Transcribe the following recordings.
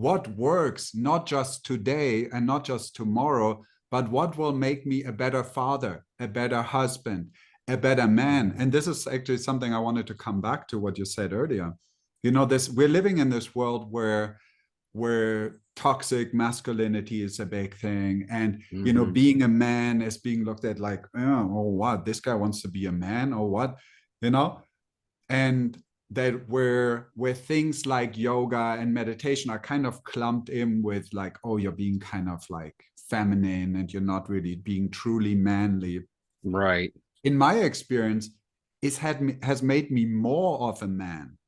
what works, not just today and not just tomorrow, but what will make me a better father, a better husband, a better man. And this is actually something I wanted to come back to what you said earlier. We're living in this world where toxic masculinity is a big thing, and being a man is being looked at like, oh what, this guy wants to be a man or what, and that where things like yoga and meditation are kind of clumped in with like, oh, you're being kind of like feminine and you're not really being truly manly. Right. In my experience, has made me more of a man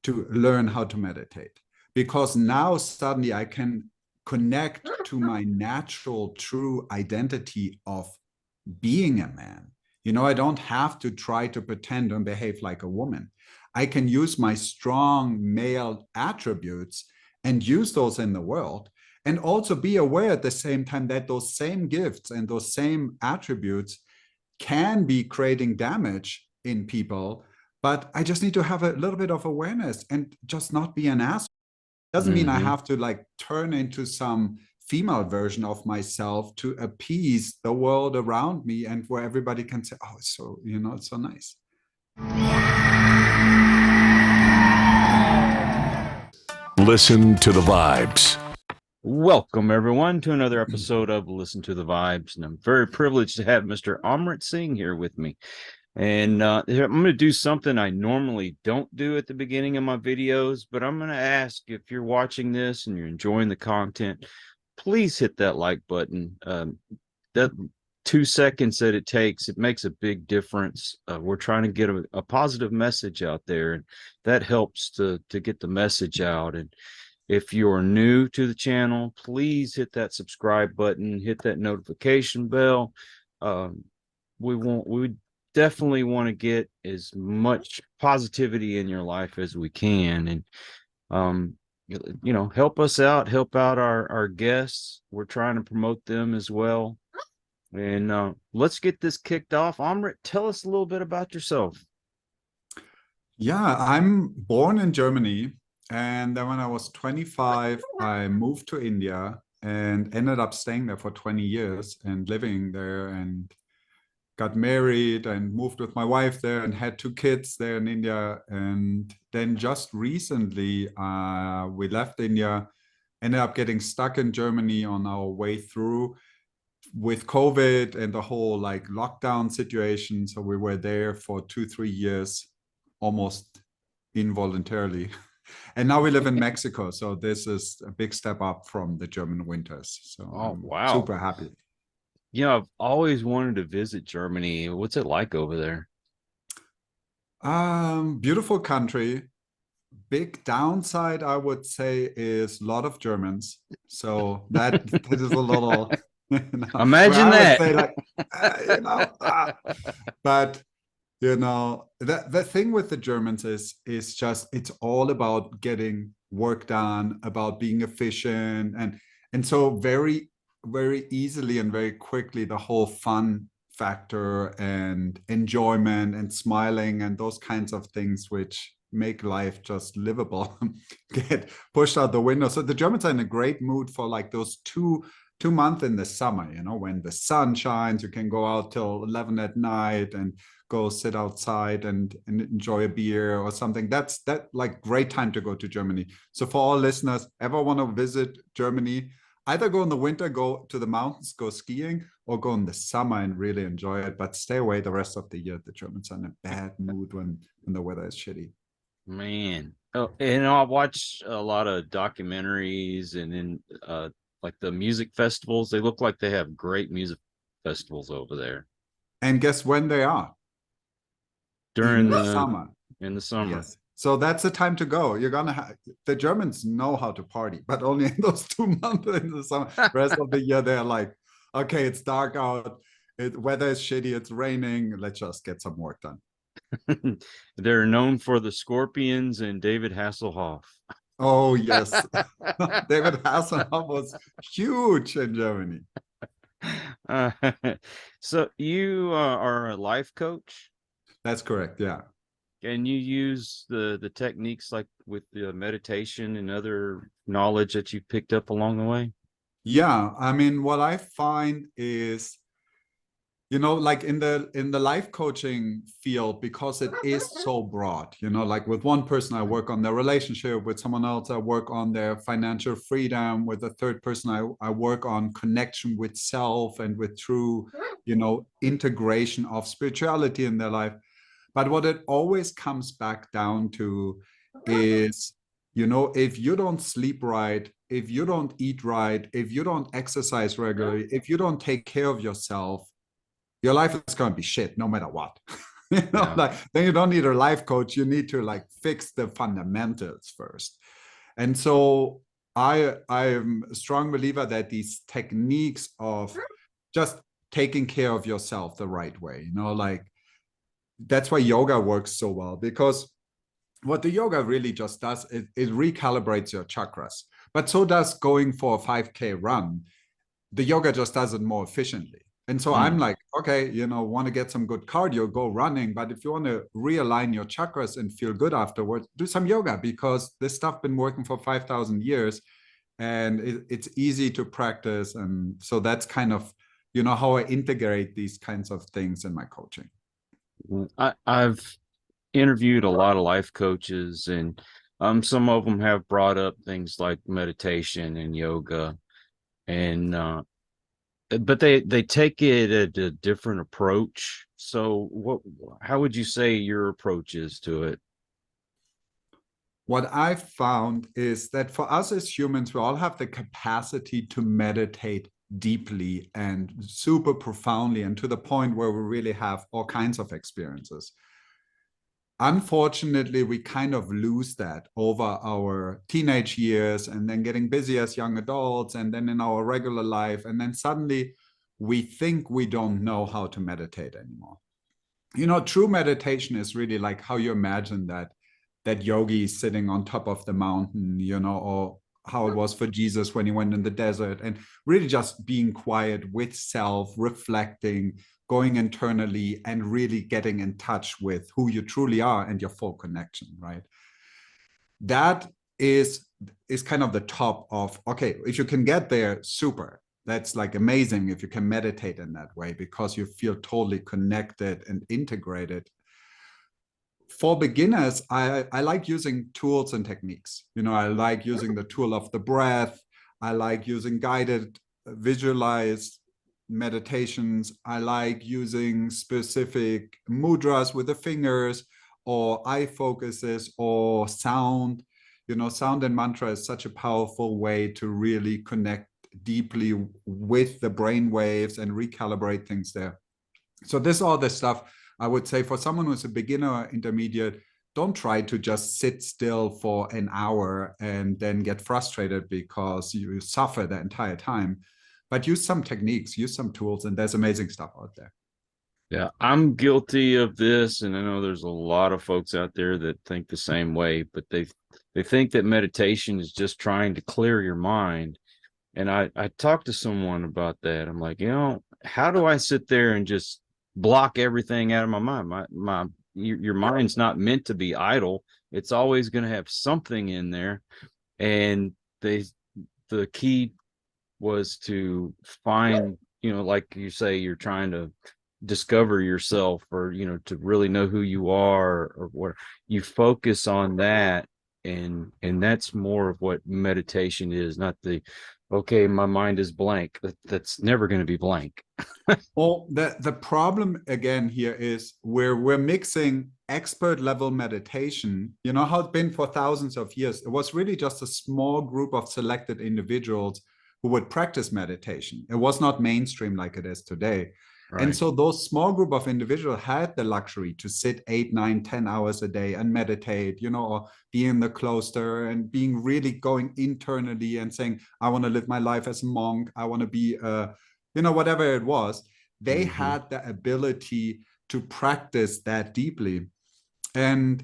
to learn how to meditate, because now suddenly I can connect to my natural, true identity of being a man. I don't have to try to pretend and behave like a woman. I can use my strong male attributes and use those in the world, and also be aware at the same time that those same gifts and those same attributes can be creating damage in people. But I just need to have a little bit of awareness and just not be an asshole. Doesn't mean I have to like turn into some female version of myself to appease the world around me, and where everybody can say, oh, it's so, it's so nice. Listen to the vibes. Welcome, everyone, to another episode of Listen to the Vibes. And I'm very privileged to have Mr. Amrit Singh here with me. And I'm going to do something I normally don't do at the beginning of my videos, but I'm going to ask, if you're watching this and you're enjoying the content, please hit that like button. That 2 seconds that it takes, it makes a big difference. We're trying to get a positive message out there, and that helps to get the message out. And if you're new to the channel, please hit that subscribe button, hit that notification bell. We definitely want to get as much positivity in your life as we can, and help us out, help out our guests. We're trying to promote them as well. And let's get this kicked off. Amrit, tell us a little bit about yourself. Yeah, I'm born in Germany, and then when I was 25, I moved to India and ended up staying there for 20 years and living there, and got married and moved with my wife there and had 2 kids there in India. And then just recently, we left India, ended up getting stuck in Germany on our way through with COVID and the whole like lockdown situation. So we were there for 2-3 years, almost involuntarily. And now we live in Mexico. So this is a big step up from the German winters. So I'm super happy. I've always wanted to visit Germany. What's it like over there? Beautiful country. Big downside, I would say, is a lot of Germans. So that is a little. Imagine that. Say like, but the thing with the Germans is just, it's all about getting work done, about being efficient, and so very easily and very quickly the whole fun factor and enjoyment and smiling and those kinds of things which make life just livable get pushed out the window. So the Germans are in a great mood for like those two months in the summer, when the sun shines, you can go out till 11 at night and go sit outside and enjoy a beer or something. That like great time to go to Germany. So for all listeners, ever want to visit Germany, either go in the winter, go to the mountains, go skiing, or go in the summer and really enjoy it. But stay away the rest of the year. The Germans are in a bad mood when the weather is shitty. Man. Oh, and I watch a lot of documentaries and in like the music festivals. They look like they have great music festivals over there. And guess when they are? During the summer. In the summer. Yes. So that's the time to go. You're gonna have, the Germans know how to party, but only in those 2 months in the summer. The rest of the year, they're like, okay, it's dark out, weather is shitty, it's raining, let's just get some work done. They're known for the Scorpions and David Hasselhoff. Oh yes. David Hasselhoff was huge in Germany. So you are a life coach? That's correct, yeah. Can you use the techniques like with the meditation and other knowledge that you picked up along the way? Yeah, I mean, what I find is, like in the life coaching field, because it is so broad, like with one person I work on their relationship, with someone else I work on their financial freedom, with a third person I work on connection with self and with true, integration of spirituality in their life. But what it always comes back down to is, if you don't sleep right, if you don't eat right, if you don't exercise regularly, if you don't take care of yourself, your life is going to be shit no matter what. Yeah. Like, then you don't need a life coach. You need to like fix the fundamentals first. And so I'm a strong believer that these techniques of just taking care of yourself the right way, like that's why yoga works so well, because what the yoga really just does is it recalibrates your chakras. But so does going for a 5K run. The yoga just does it more efficiently. And so I'm like, okay, want to get some good cardio, go running. But if you want to realign your chakras and feel good afterwards, do some yoga, because this stuff been working for 5,000 years and it's easy to practice. And so that's kind of, how I integrate these kinds of things in my coaching. I've interviewed a lot of life coaches, and some of them have brought up things like meditation and yoga, and but they take it at a different approach. So how would you say your approach is to it? What I've found is that for us as humans, we all have the capacity to meditate deeply and super profoundly, and to the point where we really have all kinds of experiences. Unfortunately, we kind of lose that over our teenage years, and then getting busy as young adults, and then in our regular life. And then suddenly we think we don't know how to meditate anymore. True meditation is really like how you imagine that yogi sitting on top of the mountain, or how it was for Jesus when he went in the desert, and really just being quiet with self, reflecting, going internally, and really getting in touch with who you truly are and your full connection, right? That is kind of the top of, okay, if you can get there, super. That's like amazing if you can meditate in that way, because you feel totally connected and integrated. For beginners, I like using tools and techniques. I like using the tool of the breath. I like using guided visualized meditations. I like using specific mudras with the fingers, or eye focuses, or sound. Sound and mantra is such a powerful way to really connect deeply with the brain waves and recalibrate things there. So this is all the stuff I would say for someone who's a beginner or intermediate. Don't try to just sit still for an hour and then get frustrated because you suffer the entire time. But use some techniques, use some tools, and there's amazing stuff out there. Yeah, I'm guilty of this, and I know there's a lot of folks out there that think the same way, but they think that meditation is just trying to clear your mind. And I talked to someone about that. I'm like, how do I sit there and just block everything out of my mind? Your mind's not meant to be idle. It's always going to have something in there. And the key was to find, like you say, you're trying to discover yourself, or to really know who you are, or where you focus on that. And that's more of what meditation is, not the, okay, my mind is blank. That's never going to be blank. Well, the problem again here is we're mixing expert level meditation. How it's been for thousands of years. It was really just a small group of selected individuals who would practice meditation. It was not mainstream like it is today. Right. And so those small group of individuals had the luxury to sit 8, 9, 10 hours a day and meditate, or be in the cloister and being really going internally and saying, I want to live my life as a monk. I want to be, whatever it was. They had the ability to practice that deeply. And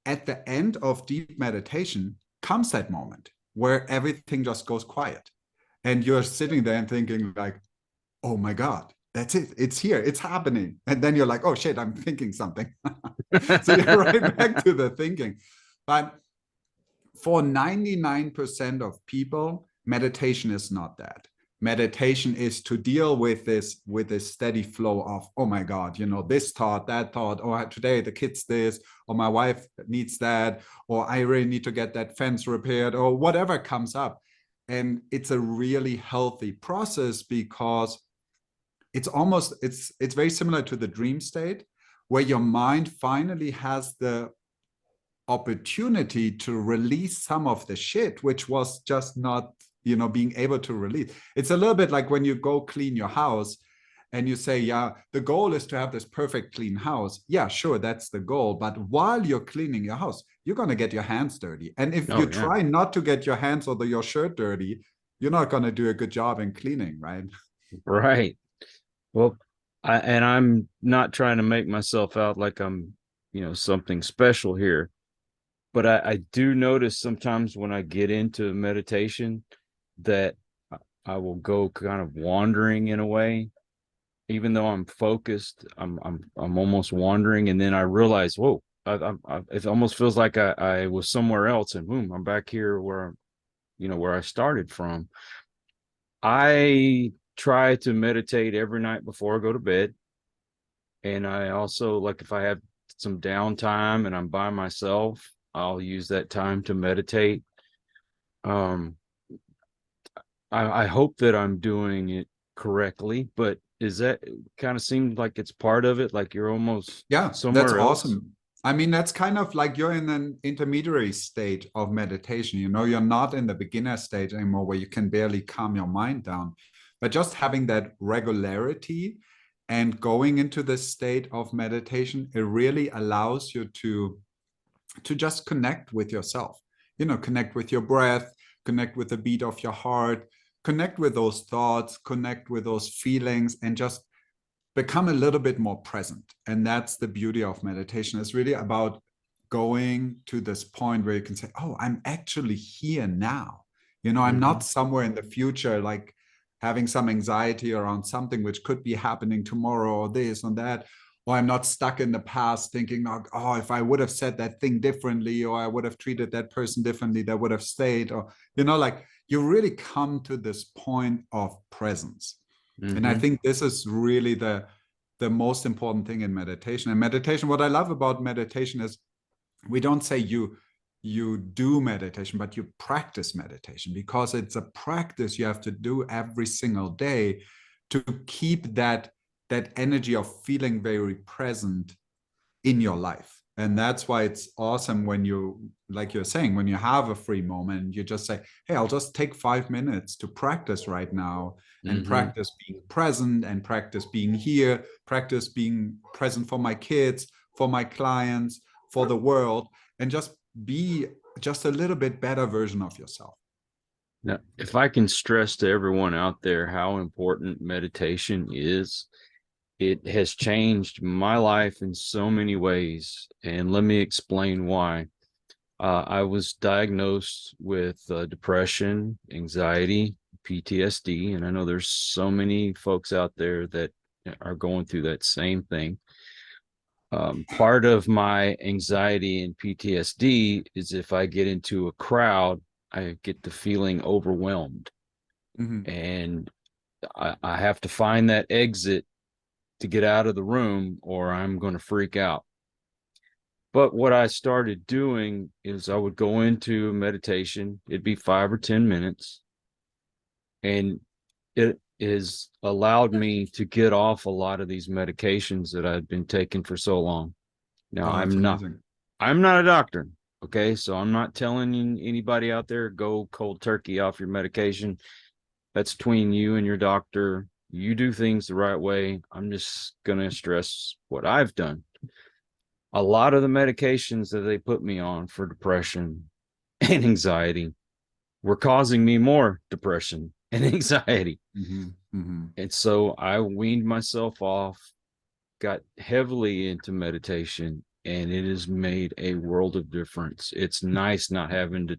at the end of deep meditation comes that moment where everything just goes quiet. And you're sitting there and thinking like, oh my God, that's it. It's here. It's happening. And then you're like, oh shit, I'm thinking something. So you're right back to the thinking. But for 99% of people, meditation is not that. Meditation is to deal with this steady flow of, oh my God, you know, this thought, that thought, or today the kids this, or my wife needs that, or I really need to get that fence repaired, or whatever comes up. And it's a really healthy process, because it's very similar to the dream state, where your mind finally has the opportunity to release some of the shit which was just not, you know, being able to release. It's a little bit like when you go clean your house and you say, yeah, the goal is to have this perfect clean house. Yeah, sure, that's the goal. But while you're cleaning your house, you're going to get your hands dirty. And if you try not to get your hands or your shirt dirty, you're not going to do a good job in cleaning, right? Right. Well, I'm not trying to make myself out like I'm, you know, something special here. But I do notice sometimes when I get into meditation that I will go kind of wandering in a way, even though I'm focused. I'm almost wandering, and then I realize, whoa, it almost feels like I was somewhere else, and boom, I'm back here where, you know, where I started from. I try to meditate every night before I go to bed, and I also, like, if I have some downtime and I'm by myself, I'll use that time to meditate. I hope that I'm doing it correctly, but is that kind of seemed like it's part of it? Like you're almost somewhere that's else? awesome. I mean, that's kind of like you're in an intermediary state of meditation. You know, you're not in the beginner stage anymore where you can barely calm your mind down. But just having that regularity and going into this state of meditation, it really allows you to just connect with yourself, you know, connect with your breath, connect with the beat of your heart, connect with those thoughts, connect with those feelings, and just become a little bit more present. And that's the beauty of meditation. It's really about going to this point where you can say, oh, I'm actually here now. You know, I'm not somewhere in the future, like having some anxiety around something which could be happening tomorrow, or this and that. Or I'm not stuck in the past thinking, oh, if I would have said that thing differently, or I would have treated that person differently, that would have stayed. Or, you know, like you really come to this point of presence. And I think this is really the most important thing in meditation. And meditation, what I love about meditation is we don't say you do meditation, but you practice meditation, because it's a practice you have to do every single day to keep that energy of feeling very present in your life. And that's why it's awesome when you, like you're saying, when you have a free moment, you just say, hey, I'll just take 5 minutes to practice right now, and practice being present, and practice being here, practice being present for my kids, for my clients, for the world, and just be just a little bit better version of yourself. Now, if I can stress to everyone out there how important meditation is, it has changed my life in so many ways. And let me explain why. I was diagnosed with depression, anxiety, PTSD, and I know there's so many folks out there that are going through that same thing. Part of my anxiety and PTSD is if I get into a crowd, I get the feeling overwhelmed, and I have to find that exit to get out of the room, or I'm going to freak out. But what I started doing is I would go into meditation. It'd be 5 or 10 minutes, and it has allowed me to get off a lot of these medications that I've been taking for so long. Now, I'm not a doctor. Okay. So I'm not telling anybody out there, go cold turkey off your medication. That's between you and your doctor. You do things the right way. I'm just going to stress what I've done. A lot of the medications that they put me on for depression and anxiety were causing me more depression and anxiety. And so I weaned myself off, got heavily into meditation, and it has made a world of difference. It's nice not having to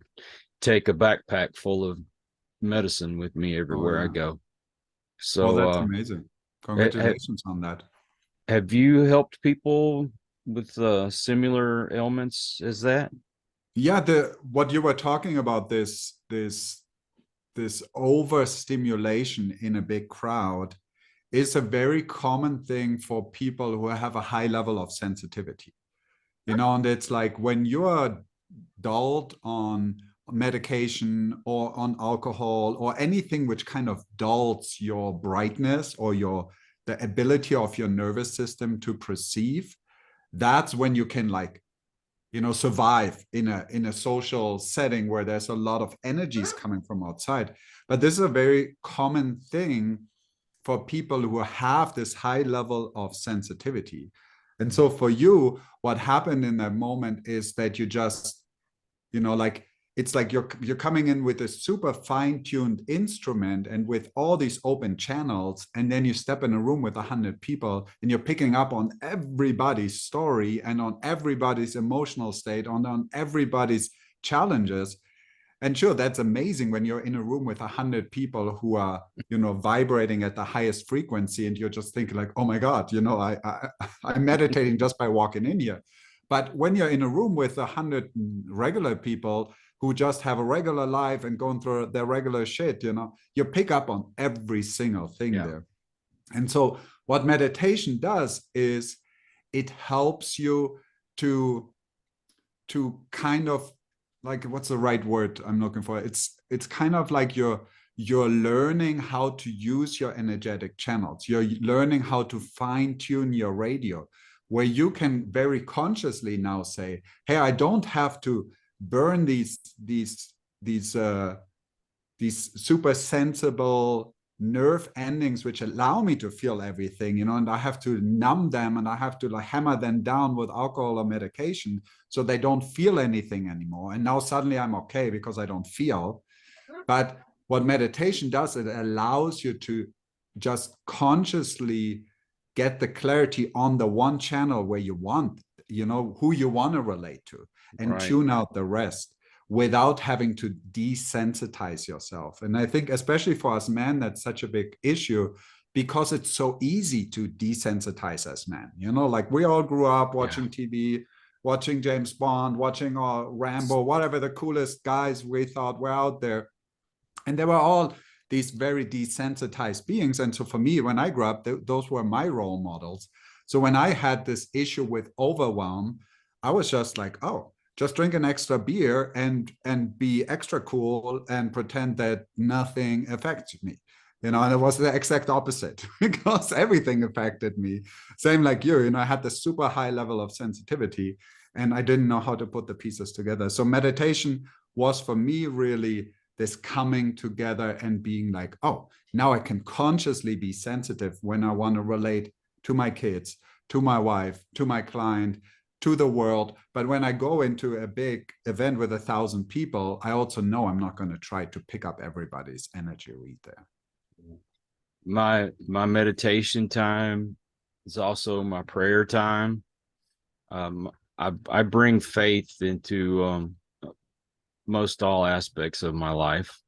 take a backpack full of medicine with me everywhere I go. So that's amazing. Congratulations on that. Have you helped people with similar ailments as that? Yeah, what you were talking about, this overstimulation in a big crowd, is a very common thing for people who have a high level of sensitivity. And it's like when you're dulled on medication or on alcohol or anything which kind of dulls your brightness or the ability of your nervous system to perceive, that's when you can survive in a social setting where there's a lot of energies coming from outside. But this is a very common thing for people who have this high level of sensitivity. And so for you, what happened in that moment is that you just, it's like you're coming in with a super fine-tuned instrument and with all these open channels, and then you step in a room with 100 people and you're picking up on everybody's story and on everybody's emotional state, on everybody's challenges. And sure, that's amazing when you're in a room with 100 people who are, vibrating at the highest frequency, and you're just thinking like, oh my God, I'm meditating just by walking in here. But when you're in a room with 100 regular people who just have a regular life and going through their regular shit, you pick up on every single thing there. And so what meditation does is it helps you to kind of, like, what's the right word I'm looking for? It's kind of like you're learning how to use your energetic channels. You're learning how to fine tune your radio, where you can very consciously now say, hey, I don't have to burn these super sensible nerve endings which allow me to feel everything, and I have to numb them and I have to hammer them down with alcohol or medication so they don't feel anything anymore. And now suddenly I'm okay because I don't feel. But what meditation does, it allows you to just consciously get the clarity on the one channel where you want, who you want to relate to, and tune out the rest without having to desensitize yourself. And I think especially for us men, that's such a big issue because it's so easy to desensitize us men. Like we all grew up watching TV, watching James Bond, watching Rambo, whatever the coolest guys we thought were out there. And they were all these very desensitized beings. And so for me, when I grew up, those were my role models. So when I had this issue with overwhelm, I was just like, oh, just drink an extra beer and be extra cool and pretend that nothing affects me. And it was the exact opposite because everything affected me. Same like you, I had this super high level of sensitivity and I didn't know how to put the pieces together. So meditation was for me really this coming together and being like, oh, now I can consciously be sensitive when I want to relate to my kids, to my wife, to my client, to the world. But when I go into a big event with 1,000 people, I also know I'm not going to try to pick up everybody's energy read there. My meditation time is also my prayer time. I bring faith into most all aspects of my life,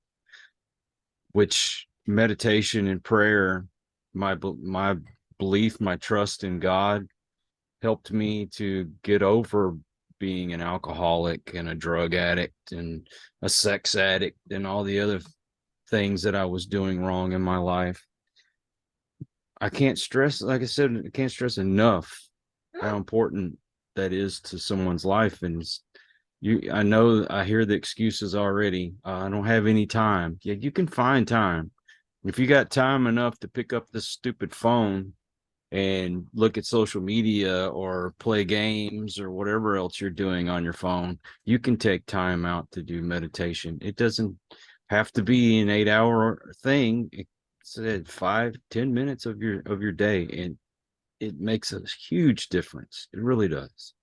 which meditation and prayer, my belief, my trust in God helped me to get over being an alcoholic and a drug addict and a sex addict and all the other things that I was doing wrong in my life. I can't stress, like I said, I can't stress enough how important that is to someone's life. And I know I hear the excuses already. I don't have any time. Yeah, you can find time. If you got time enough to pick up this stupid phone and look at social media or play games or whatever else you're doing on your phone, you can take time out to do meditation. It doesn't have to be an 8-hour thing. It's 5-10 minutes of your day, and it makes a huge difference. It really does.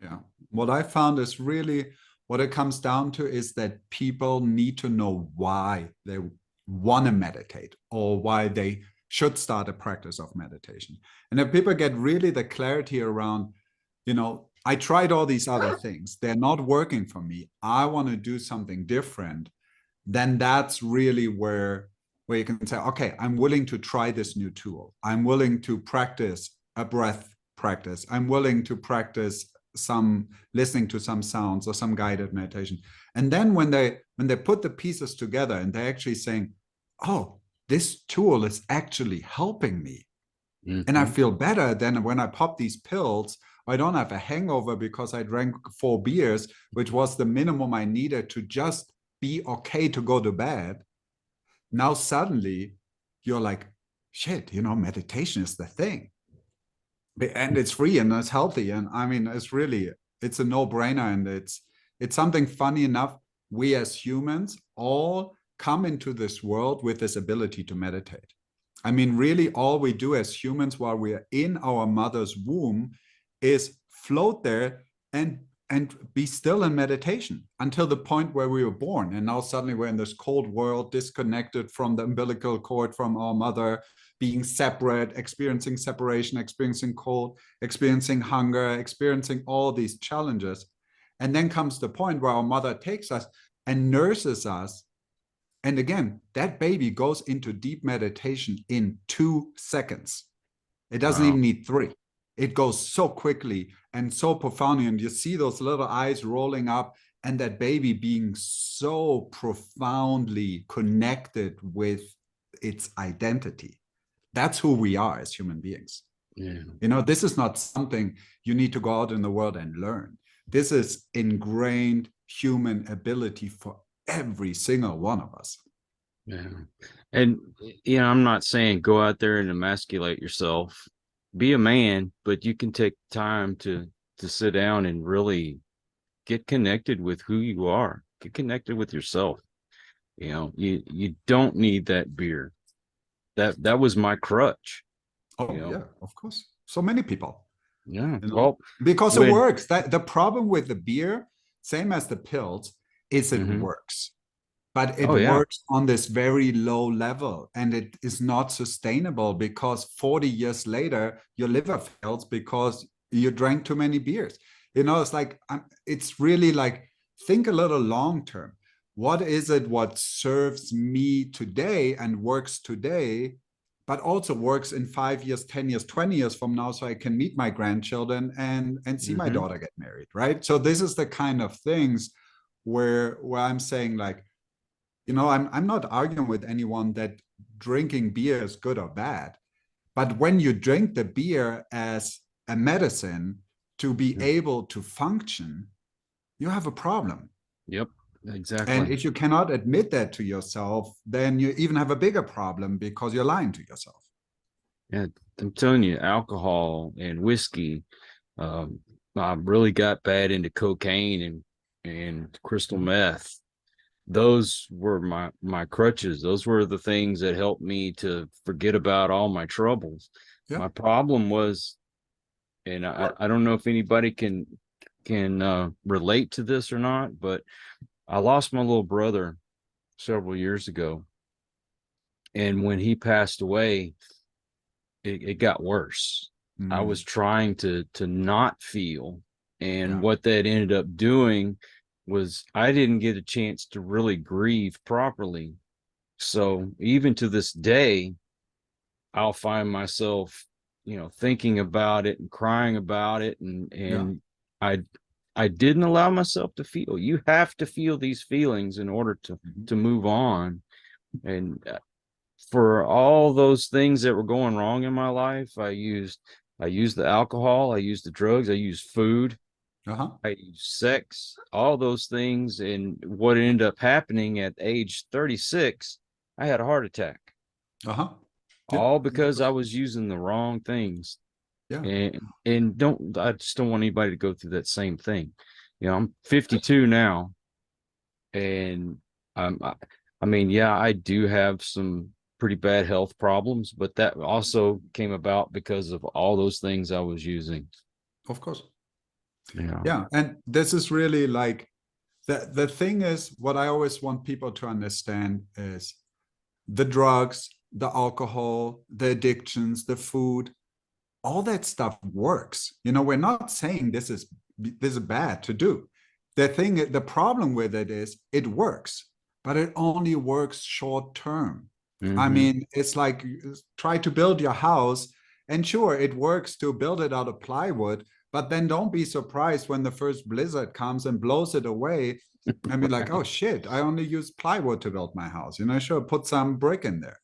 Yeah. What I found is really what it comes down to is that people need to know why they want to meditate or why they should start a practice of meditation. And if people get really the clarity around, I tried all these other things, they're not working for me, I want to do something different, then that's really where where you can say, okay, I'm willing to try this new tool. I'm willing to practice a breath practice. I'm willing to practice some listening to some sounds or some guided meditation. And then when they put the pieces together and they're actually saying, oh, this tool is actually helping me. And I feel better than when I pop these pills. I don't have a hangover because I drank 4 beers, which was the minimum I needed to just be okay to go to bed. Now suddenly you're like, shit, meditation is the thing. And it's free and it's healthy. And I mean, it's a no-brainer. And it's something funny enough. We as humans all come into this world with this ability to meditate. I mean, really all we do as humans while we're in our mother's womb is float there and be still in meditation until the point where we were born. And now suddenly we're in this cold world, disconnected from the umbilical cord, from our mother, being separate, experiencing separation, experiencing cold, experiencing hunger, experiencing all these challenges. And then comes the point where our mother takes us and nurses us. And again, that baby goes into deep meditation in 2 seconds. It doesn't even need 3. It goes so quickly and so profoundly. And you see those little eyes rolling up and that baby being so profoundly connected with its identity. That's who we are as human beings. Yeah. This is not something you need to go out in the world and learn. This is ingrained human ability for every single one of us. Yeah. And, I'm not saying go out there and emasculate yourself. Be a man, but you can take time to sit down and really get connected with who you are. Get connected with yourself. You don't need that beer. That was my crutch. Oh, yeah, of course. So many people. Yeah. Well, because it works. The problem with the beer, same as the pills, is it works. But it works on this very low level, and it is not sustainable because 40 years later, your liver fails because you drank too many beers. It's like, it's really like, think a little long term. What is it what serves me today and works today, but also works in 5 years, 10 years, 20 years from now, so I can meet my grandchildren and see my daughter get married, right? So this is the kind of things where I'm saying, like, I'm not arguing with anyone that drinking beer is good or bad. But when you drink the beer as a medicine to be able to function, you have a problem. Yep, exactly. And if you cannot admit that to yourself, then you even have a bigger problem because you're lying to yourself. Yeah, I'm telling you, alcohol and whiskey. I really got bad into cocaine and crystal meth. Those were my crutches. Those were the things that helped me to forget about all my troubles. Yeah. My problem was, and I don't know if anybody can relate to this or not, but I lost my little brother several years ago. And when he passed away, it got worse. I was trying to not feel. And what that ended up doing was I didn't get a chance to really grieve properly. So even to this day, I'll find myself, thinking about it and crying about it. And I didn't allow myself to feel. You have to feel these feelings in order to move on. And for all those things that were going wrong in my life, I used the alcohol, I used the drugs, I used food. I used sex, all those things. And what ended up happening at age 36, I had a heart attack. All because I was using the wrong things. Yeah. And I just don't want anybody to go through that same thing. I'm 52 now. And I mean, I do have some pretty bad health problems, but that also came about because of all those things I was using. Of course. Yeah. And this is really like, the thing is, what I always want people to understand is the drugs, the alcohol, the addictions, the food, all that stuff works. We're not saying this is bad to do. The problem with it is it works, but it only works short term. I Mhm. mean, it's like try to build your house, and sure, it works to build it out of plywood, but then don't be surprised when the first blizzard comes and blows it away. I mean, like, oh shit, I only use plywood to build my house. Sure, put some brick in there.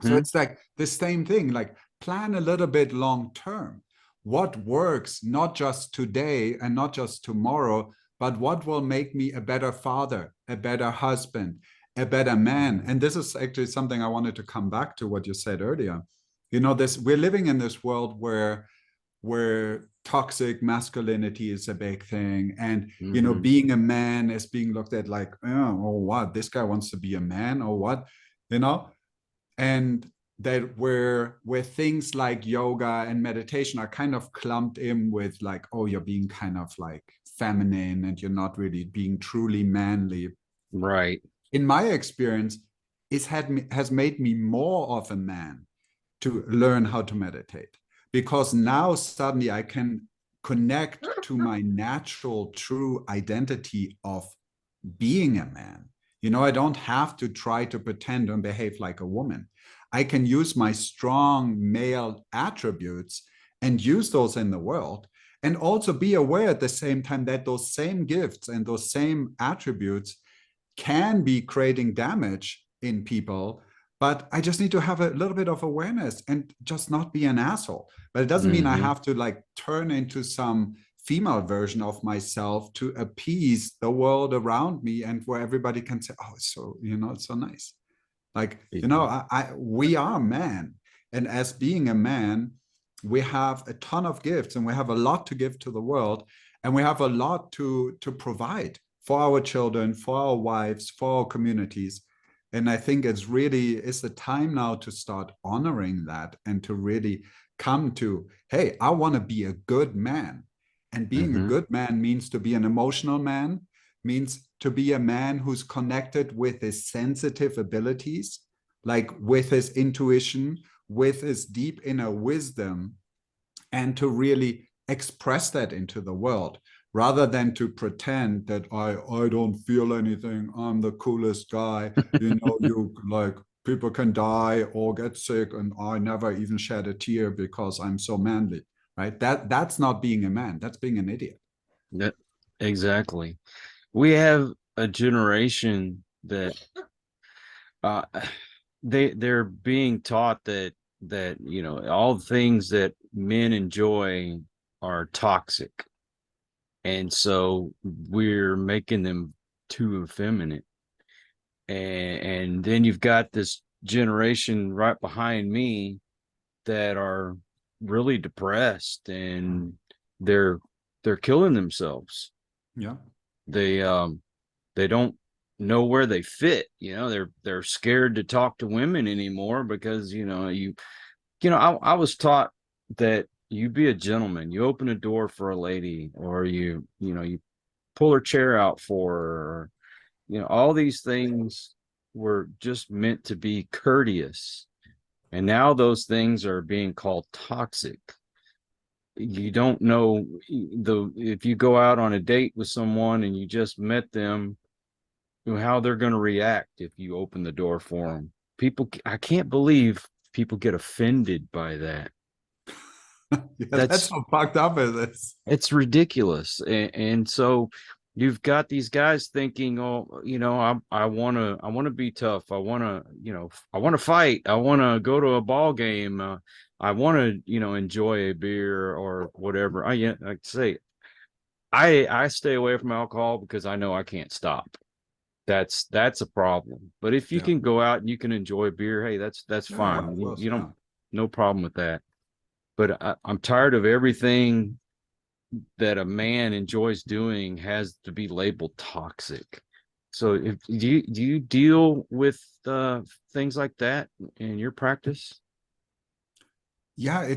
So Mhm. it's like the same thing, like plan a little bit long term. What works, not just today and not just tomorrow, but what will make me a better father, a better husband, a better man? And this is actually something I wanted to come back to what you said earlier. This we're living in this world where toxic masculinity is a big thing, and Mhm. being a man is being looked at like, oh what, this guy wants to be a man or what, you know and that where things like yoga and meditation are kind of clumped in with like, oh, you're being kind of like feminine and you're not really being truly manly. Right. In my experience, has made me more of a man to learn how to meditate, because now suddenly I can connect to my natural true identity of being a man. I don't have to try to pretend and behave like a woman. I can use my strong male attributes and use those in the world, and also be aware at the same time that those same gifts and those same attributes can be creating damage in people. But I just need to have a little bit of awareness and just not be an asshole. But it doesn't mean I Mhm. have to like turn into some female version of myself to appease the world around me, and where everybody can say, oh, so it's so nice. Like, we are men, and as being a man, we have a ton of gifts and we have a lot to give to the world, and we have a lot to provide for our children, for our wives, for our communities. And I think it's the time now to start honoring that, and to really come to, hey, I want to be a good man. And being a Mhm. good man means to be an emotional man, means to be a man who's connected with his sensitive abilities, like with his intuition, with his deep inner wisdom, and to really express that into the world, rather than to pretend that I don't feel anything, I'm the coolest guy, you like, people can die or get sick and I never even shed a tear because I'm so manly, right? That's not being a man, that's being an idiot. That exactly. We have a generation that uh they're being taught that all the things that men enjoy are toxic, and so we're making them too effeminate. And then you've got this generation right behind me that are really depressed, and they're they're killing themselves. Yeah. They don't know where they fit. They're scared to talk to women anymore because I was taught that you be a gentleman, you open a door for a lady, or you pull her chair out for her, or all these things were just meant to be courteous, and now those things are being called toxic. You don't know if you go out on a date with someone and you just met them, how they're going to react if you open the door for them. I can't believe people get offended by that. Yeah, that's That's how fucked up it is. It's ridiculous. And so you've got these guys thinking, oh, I want to be tough. I want to fight. I want to go to a ball game. I want to, enjoy a beer or whatever. Like I say, I stay away from alcohol because I know I can't stop. That's a problem. But if you Yeah. can go out and you can enjoy beer, hey, that's Yeah, fine. of You, course. you Yeah. don't No problem with that. But I'm tired of everything that a man enjoys doing has to be labeled toxic. So do you deal with things like that in your practice? Yeah,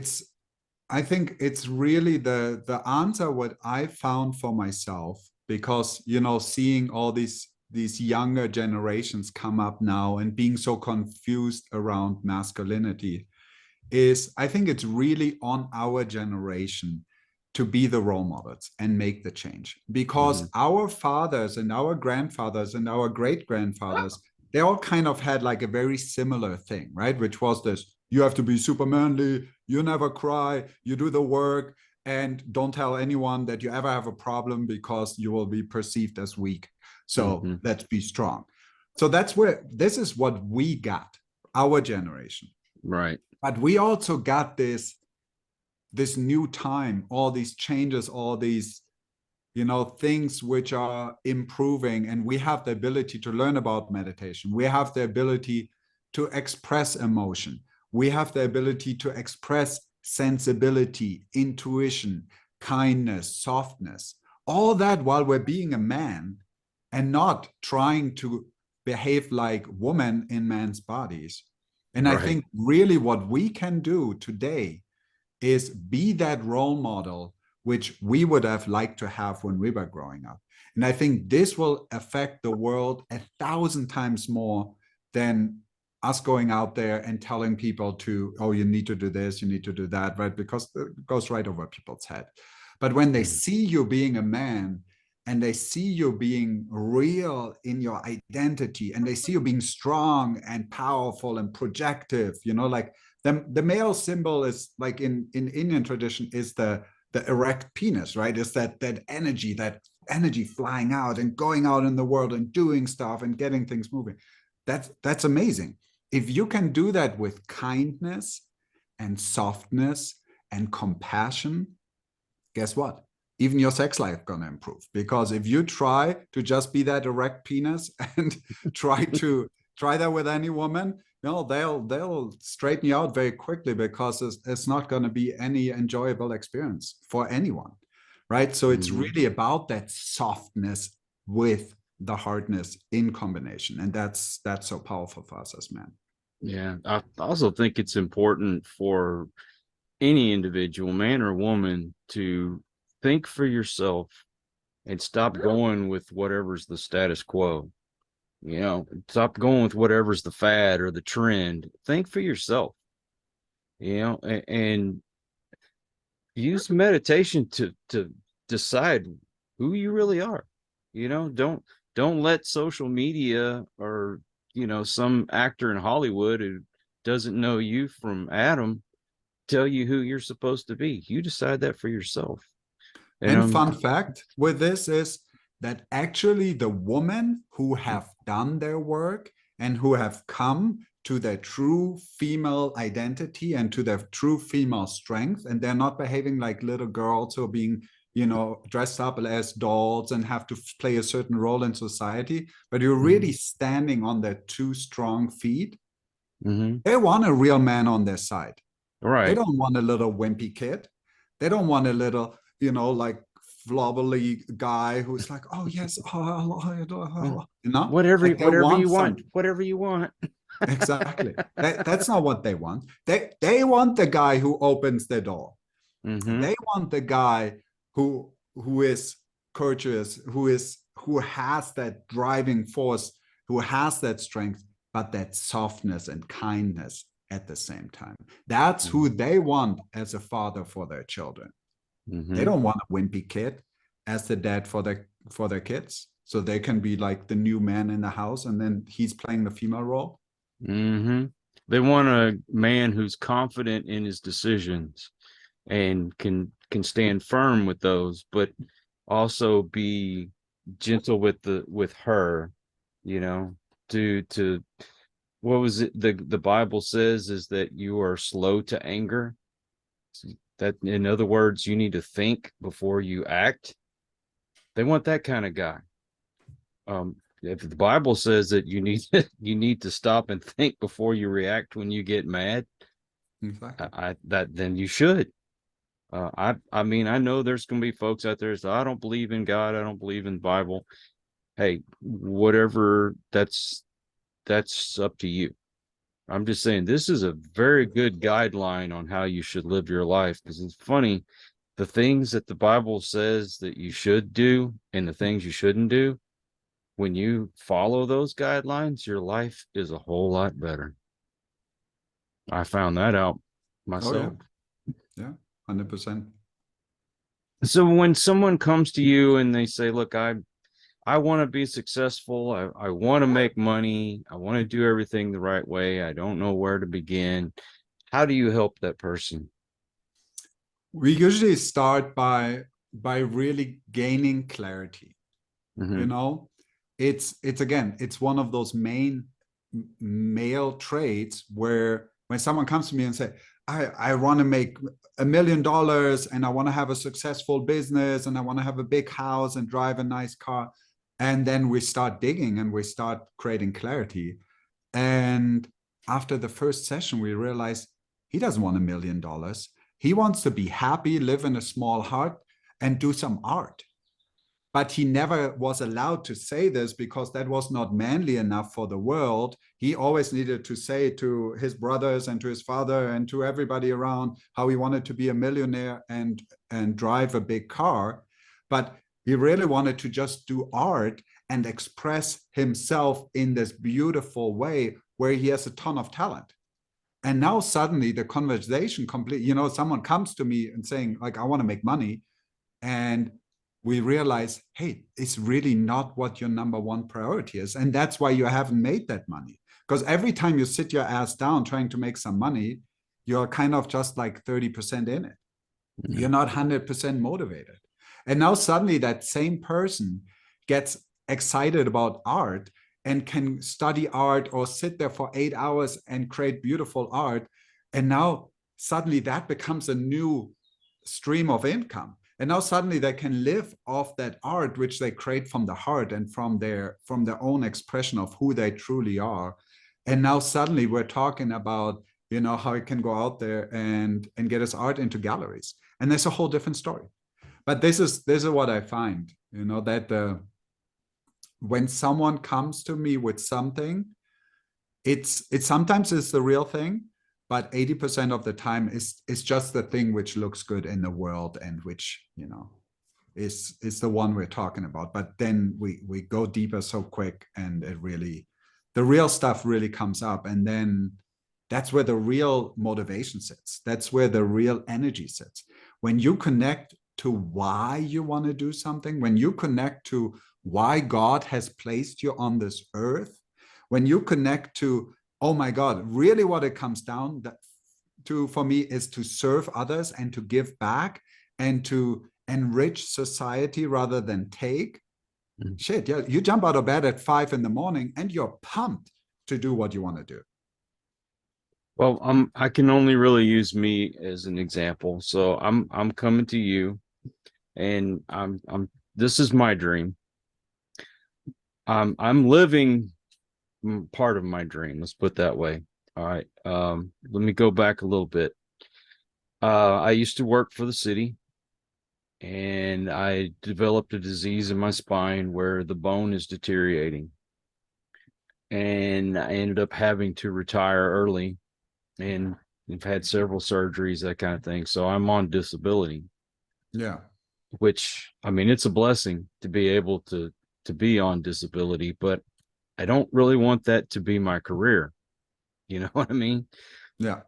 I think it's really the answer what I found for myself, because seeing all these younger generations come up now and being so confused around masculinity, is I think it's really on our generation to be the role models and make the change, Mm-hmm. because our fathers and our grandfathers and our great grandfathers, they all kind of had like a very similar thing, right? Which was this: you have to be super manly, you never cry, you do the work, and don't tell anyone that you ever have a problem because you will be perceived as weak. So let's be strong. So that's where, this is what we got, our generation. Right. But we also got this new time, all these changes, all these, things which are improving, and we have the ability to learn about meditation. We have the ability to express emotion. We have the ability to express sensibility, intuition, kindness, softness, all that while we're being a man and not trying to behave like women in men's bodies. And I think really what we can do today is be that role model which we would have liked to have when we were growing up. And I think this will affect the world 1,000 times more than us going out there and telling people to, oh, you need to do this, you need to do that, right? Because it goes right over people's head. But when they see you being a man, and they see you being real in your identity, and they see you being strong and powerful and projective, like the male symbol is like in Indian tradition is the erect penis, right? It's that energy flying out and going out in the world and doing stuff and getting things moving. That's amazing. If you can do that with kindness and softness and compassion, guess what? Even your sex life gonna improve. Because if you try to just be that erect penis and try that with any woman, they'll straighten you out very quickly, because it's not going to be any enjoyable experience for anyone, right? So it's really about that softness with the hardness in combination, and that's so powerful for us as men. Yeah, I also think it's important for any individual, man or woman, to think for yourself and stop going with whatever's the status quo. Stop going with whatever's the fad or the trend. Think for yourself, and use meditation to decide who you really are. Don't let social media or, some actor in Hollywood who doesn't know you from Adam tell you who you're supposed to be. You decide that for yourself. And fun fact with this is that actually the women who have done their work and who have come to their true female identity and to their true female strength, and they're not behaving like little girls or being, dressed up as dolls and have to play a certain role in society, but you're really standing on their two strong feet. They want a real man on their side. Right. They don't want a little wimpy kid. They don't want a little, like flobbly guy who's like, oh yes, whatever you want. Exactly. That's not what they want. They want the guy who opens the door. They want the guy who is courteous, who has that driving force, who has that strength, but that softness and kindness at the same time. That's who they want as a father for their children. They don't want a wimpy kid as the dad for their kids, so they can be like the new man in the house, and then he's playing the female role. They want a man who's confident in his decisions and can stand firm with those, but also be gentle with her. To what was it the Bible says is that you are slow to anger. That, in other words, you need to think before you act. They want that kind of guy. If the Bible says that you need to stop and think before you react when you get mad, exactly. Then you should. I know there's going to be folks out there that say, I don't believe in God, I don't believe in the Bible. Hey, whatever, that's up to you. I'm just saying this is a very good guideline on how you should live your life, because it's funny, the things that the Bible says that you should do and the things you shouldn't do, when you follow those guidelines, your life is a whole lot better. I found that out myself. Oh, yeah, 100%. So when someone comes to you and they say, look, I want to be successful. I want to make money. I want to do everything the right way. I don't know where to begin. How do you help that person? We usually start by really gaining clarity. Mm-hmm. You know, it's again, it's one of those main male traits where when someone comes to me and say, I want to make $1 million and I want to have a successful business and I want to have a big house and drive a nice car. And then we start digging and we start creating clarity. And after the first session, we realize he doesn't want $1 million. He wants to be happy, live in a small hut, and do some art. But he never was allowed to say this because that was not manly enough for the world. He always needed to say to his brothers and to his father and to everybody around how he wanted to be a millionaire and drive a big car. But he really wanted to just do art and express himself in this beautiful way where he has a ton of talent. And now suddenly the conversation someone comes to me and saying, like, I want to make money. And we realize, hey, it's really not what your number one priority is. And that's why you haven't made that money. Because every time you sit your ass down trying to make some money, you're kind of just like 30% in it. Mm-hmm. You're not 100% motivated. And now suddenly that same person gets excited about art and can study art or sit there for 8 hours and create beautiful art. And now suddenly that becomes a new stream of income. And now suddenly they can live off that art, which they create from the heart and from their own expression of who they truly are. And now suddenly we're talking about, how he can go out there and get his art into galleries. And there's a whole different story. But this is what I find, that when someone comes to me with something, it sometimes is the real thing, but 80% of the time is just the thing which looks good in the world and which, is the one we're talking about. But then we go deeper so quick, and the real stuff really comes up. And then that's where the real motivation sits. That's where the real energy sits. When you connect to why you want to do something, when you connect to why God has placed you on this earth, when you connect to, oh my God, really what it comes down to for me is to serve others and to give back and to enrich society rather than take. Mm-hmm. Shit, yeah, you jump out of bed at 5 a.m. and you're pumped to do what you want to do. Well, I can only really use me as an example. So I'm coming to you, and this is my dream. I'm living part of my dream. Let's put it that way. All right. Let me go back a little bit. I used to work for the city, and I developed a disease in my spine where the bone is deteriorating. And I ended up having to retire early, and I've had several surgeries, that kind of thing. So I'm on disability. Yeah. Which, I mean, it's a blessing to be able to be on disability, but I don't really want that to be my career. You know what I mean? Yeah.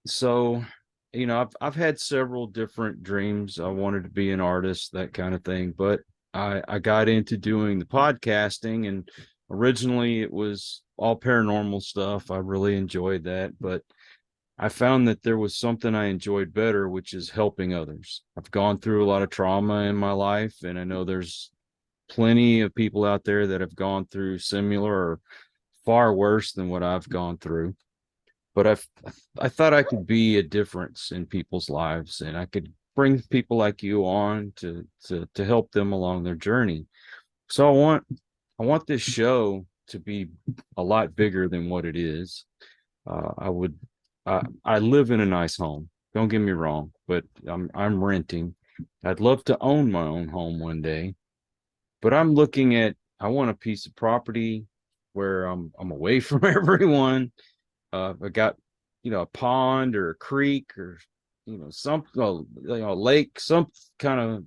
So, I've had several different dreams. I wanted to be an artist, that kind of thing, but I got into doing the podcasting, and originally it was all paranormal stuff. I really enjoyed that, but I found that there was something I enjoyed better, which is helping others. I've gone through a lot of trauma in my life, and I know there's plenty of people out there that have gone through similar or far worse than what I've gone through. But I thought I could be a difference in people's lives, and I could bring people like you on to help them along their journey. So I want this show to be a lot bigger than what it is. I live in a nice home. Don't get me wrong, but I'm renting. I'd love to own my own home one day, but I want a piece of property where I'm away from everyone. I got, a pond or a creek or, some, a lake, some kind of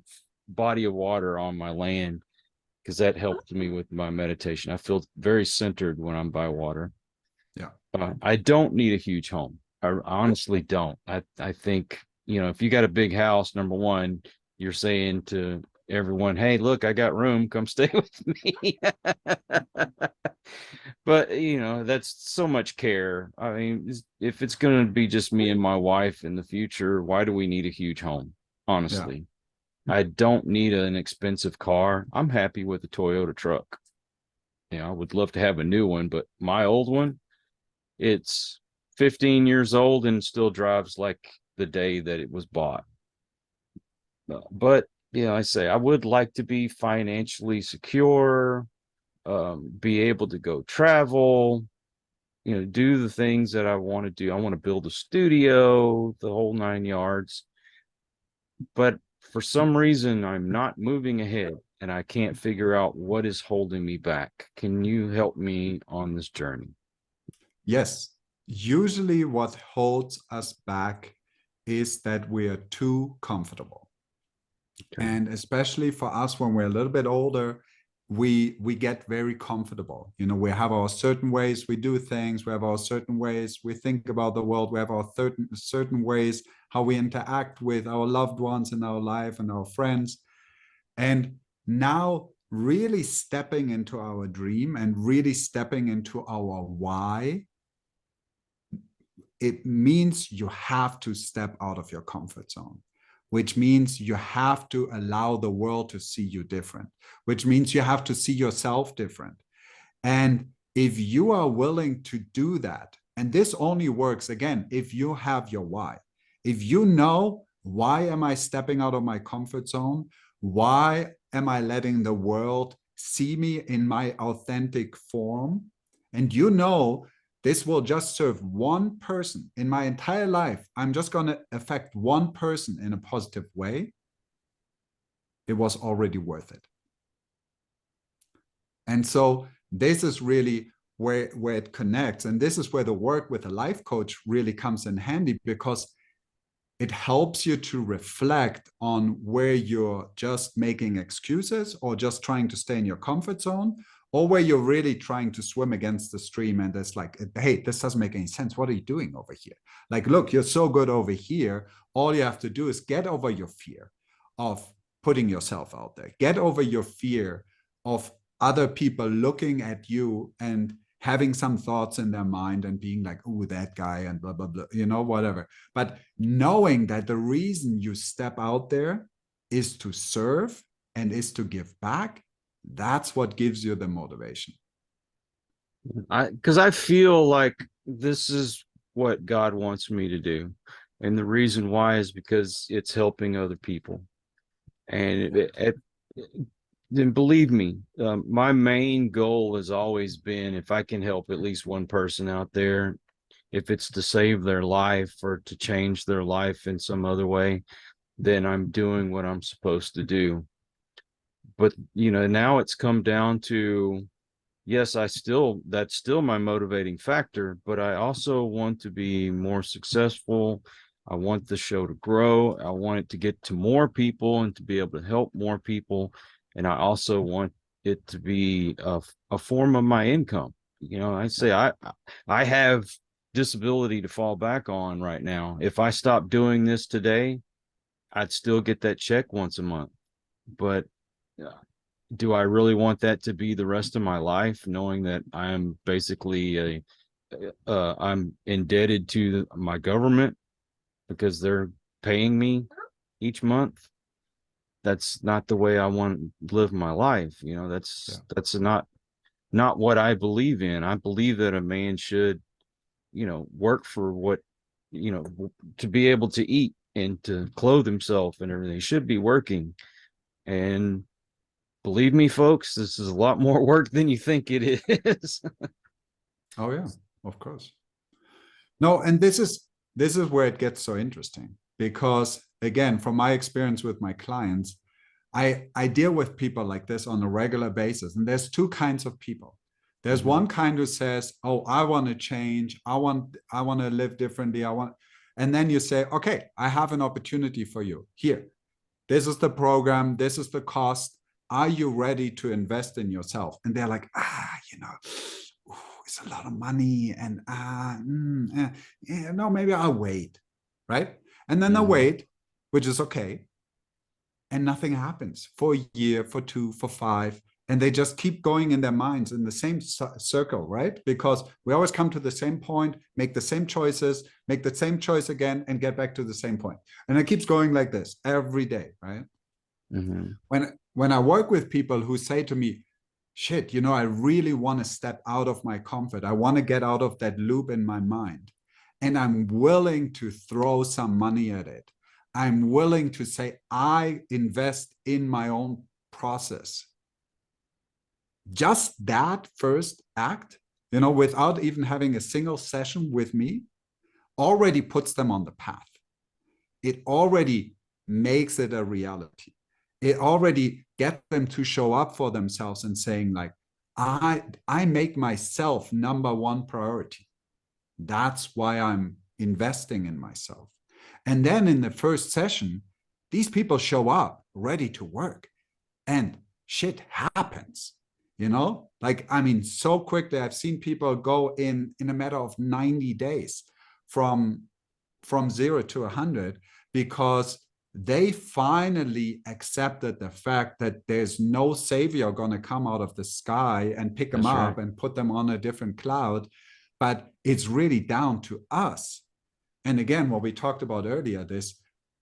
body of water on my land, because that helped me with my meditation. I feel very centered when I'm by water. Yeah. I don't need a huge home. I honestly don't. I think, if you got a big house, number one, you're saying to everyone, hey, look, I got room, come stay with me. But that's so much care. I mean, if it's going to be just me and my wife in the future, why do we need a huge home? Honestly, I don't need an expensive car. I'm happy with a Toyota truck. I would love to have a new one, but my old one, it's 15 years old and still drives like the day that it was bought. But I say I would like to be financially secure, be able to go travel, do the things that I want to do. I want to build a studio, the whole 9 yards. But for some reason, I'm not moving ahead and I can't figure out what is holding me back. Can you help me on this journey? Yes. Usually what holds us back is that we are too comfortable. Okay. And especially for us, when we're a little bit older, we get very comfortable. We have our certain ways we do things. We have our certain ways we think about the world. We have our certain ways how we interact with our loved ones in our life and our friends. And now really stepping into our dream and really stepping into our why, it means you have to step out of your comfort zone, which means you have to allow the world to see you different, which means you have to see yourself different. And if you are willing to do that, and this only works, again, if you have your why, if you know, why am I stepping out of my comfort zone? Why am I letting the world see me in my authentic form? And this will just serve one person in my entire life. I'm just going to affect one person in a positive way. It was already worth it. And so this is really where it connects. And this is where the work with a life coach really comes in handy, because it helps you to reflect on where you're just making excuses or just trying to stay in your comfort zone, or where you're really trying to swim against the stream and it's like, hey, this doesn't make any sense. What are you doing over here? Like, look, you're so good over here. All you have to do is get over your fear of putting yourself out there. Get over your fear of other people looking at you and having some thoughts in their mind and being like, oh, that guy and blah, blah, blah, whatever. But knowing that the reason you step out there is to serve and is to give back, that's what gives you the motivation. Because I feel like this is what God wants me to do. And the reason why is because it's helping other people. And then believe me, my main goal has always been, if I can help at least one person out there, if it's to save their life or to change their life in some other way, then I'm doing what I'm supposed to do. But, now it's come down to, yes, that's still my motivating factor, but I also want to be more successful. I want the show to grow. I want it to get to more people and to be able to help more people. And I also want it to be a form of my income. I say I have disability to fall back on right now. If I stopped doing this today, I'd still get that check once a month. But do I really want that to be the rest of my life, knowing that I'm basically I'm indebted to my government because they're paying me each month? That's not the way I want to live my life. That's not what I believe in. I believe that a man should, work for what, to be able to eat and to clothe himself and everything. He should be working. And believe me, folks, this is a lot more work than you think it is. Oh yeah, of course. No, and this is where it gets so interesting, because again, from my experience with my clients, I deal with people like this on a regular basis. And there's two kinds of people. There's one kind who says, oh, I want to change. I want to live differently. And then you say, okay, I have an opportunity for you here. This is the program. This is the cost. Are you ready to invest in yourself? And they're like, it's a lot of money. And no, maybe I'll wait. Right. And then they'll wait, which is okay. and nothing happens for a year, for 2, for 5. And they just keep going in their minds in the same circle, right? Because we always come to the same point, make the same choices, make the same choice again, and get back to the same point. And it keeps going like this every day, right? When I work with people who say to me, shit, I really want to step out of my comfort. I want to get out of that loop in my mind. And I'm willing to throw some money at it. I'm willing to say, I invest in my own process. Just that first act, without even having a single session with me, already puts them on the path. It already makes it a reality. It already gets them to show up for themselves and saying, like, I make myself number one priority. That's why I'm investing in myself. And then in the first session, these people show up ready to work, and shit happens. So quickly. I've seen people go in a matter of 90 days from 0 to 100, because they finally accepted the fact that there's no savior going to come out of the sky and pick them up and put them on a different cloud, but it's really down to us. And again, what we talked about earlier, this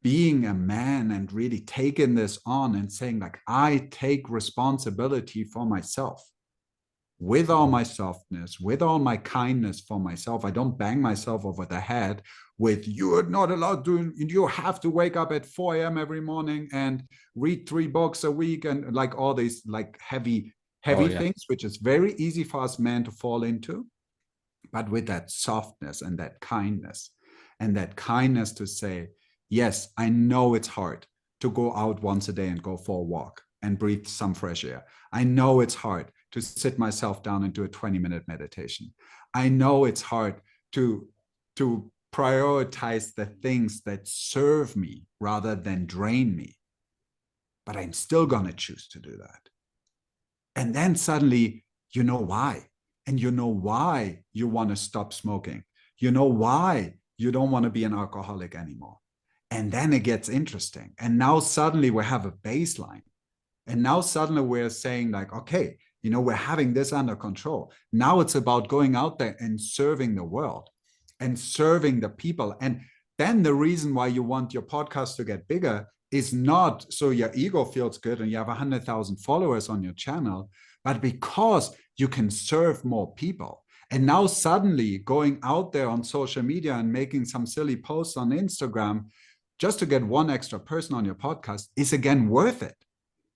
being a man and really taking this on and saying, like, I take responsibility for myself with all my softness, with all my kindness for myself. I don't bang myself over the head with, you're not allowed to, you have to wake up at 4 a.m. every morning and read 3 books a week, and like all these like heavy things, which is very easy for us men to fall into. But with that softness and that kindness to say, yes, I know it's hard to go out once a day and go for a walk and breathe some fresh air. I know it's hard to sit myself down and do a 20-minute meditation. I know it's hard to prioritize the things that serve me rather than drain me. But I'm still going to choose to do that. And then suddenly, you know why. And you know why you want to stop smoking. You know why you don't want to be an alcoholic anymore. And then it gets interesting. And now suddenly we have a baseline. And now suddenly we're saying, like, okay, we're having this under control. Now it's about going out there and serving the world and serving the people. And then the reason why you want your podcast to get bigger is not so your ego feels good and you have 100,000 followers on your channel, but because you can serve more people. And now suddenly going out there on social media and making some silly posts on Instagram just to get one extra person on your podcast is again worth it,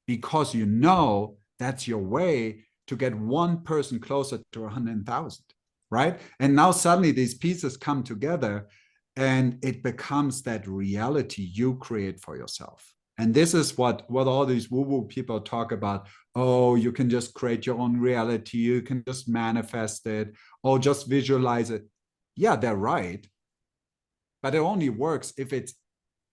because that's your way to get one person closer to 100,000, right? And now suddenly these pieces come together and it becomes that reality you create for yourself. And this is what all these woo-woo people talk about. Oh, you can just create your own reality. You can just manifest it. Oh, just visualize it. Yeah, they're right. But it only works if it's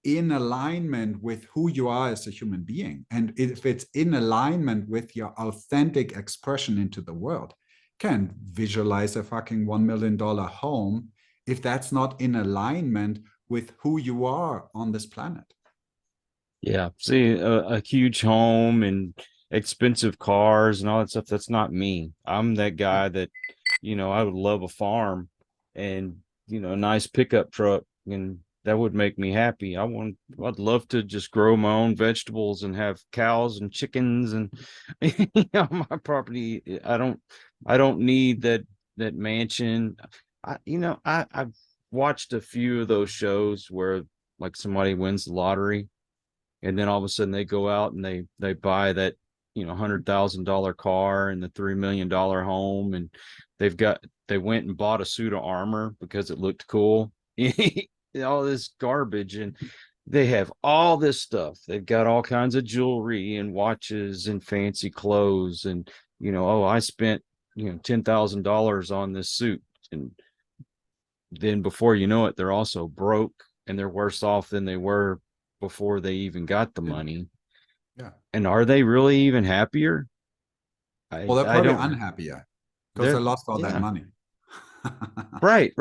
in alignment with who you are as a human being. And if it's in alignment with your authentic expression into the world. Can't visualize a fucking $1 million home if that's not in alignment with who you are on this planet. Yeah. See, a huge home and expensive cars and all that stuff, that's not me. I'm that guy that, I would love a farm and, a nice pickup truck, and that would make me happy. I'd love to just grow my own vegetables and have cows and chickens and my property. I don't need that mansion. I've watched a few of those shows where like somebody wins the lottery and then all of a sudden they go out and they buy that, $100,000 car and the $3 million home, and they went and bought a suit of armor because it looked cool. All this garbage, and they have all this stuff. They've got all kinds of jewelry and watches and fancy clothes, and I spent $10,000 on this suit, and then before you know it, they're also broke and they're worse off than they were before they even got the money. Yeah. And are they really even happier? Well, they're probably unhappier because they lost all that money. Right.